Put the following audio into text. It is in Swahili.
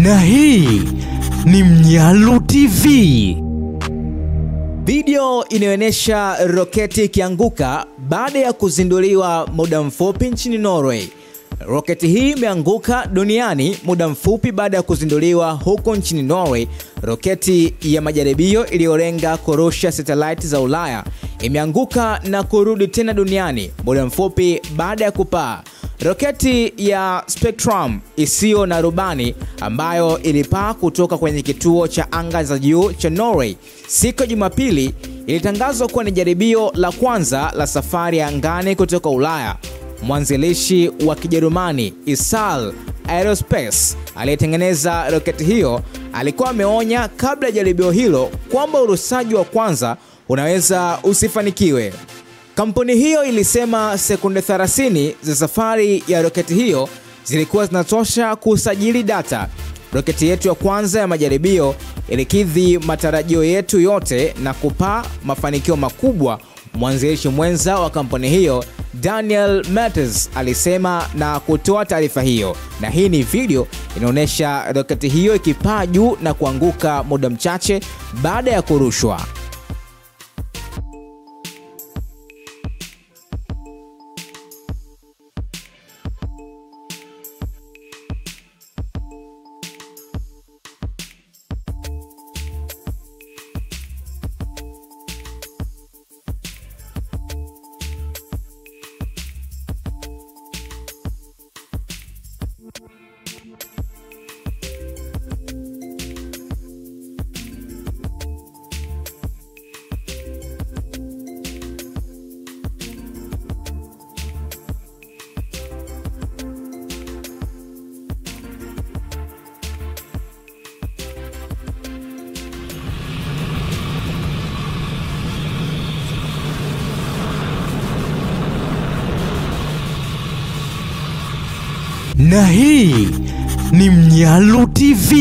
Na hii ni Mnyalu TV. Video inaonyesha roketi ikianguka baada ya kuzinduliwa muda mfupi nchini Norway. Roketi hii imeanguka duniani muda mfupi baada ya kuzinduliwa huko nchini Norway. Roketi ya majaribio iliyolenga kurusha satellite za Ulaya imeanguka na kurudi tena duniani muda mfupi baada ya kupaa. Roketi ya Spectrum isiyo na rubani ambayo ilipaa kutoka kwenye kituo cha anga za juu cha Norway siku ya Jumapili ilitangazwa kuwa ni jaribio la kwanza la safari ya angani kutoka Ulaya. Mwanzilishi wa Kijerumani Isal Aerospace aliyetengeneza roketi hiyo alikuwa ameonya kabla ya jaribio hilo kwamba urushaji wa kwanza unaweza usifanikiwe. Kampuni hiyo ilisema sekunde 30 za safari ya roketi hiyo zilikuwa zinatosha kusajili data. Roketi yetu ya kwanza ya majaribio ilikidhi matarajio yetu yote na kupaa mafanikio makubwa, mwanzilishi mwenza wa kampuni hiyo Daniel Matters alisema na kutoa taarifa hiyo. Na hii ni video inaonyesha roketi hiyo ikipaa juu na kuanguka muda mchache baada ya kurushwa. Na hii ni Mnyalu TV.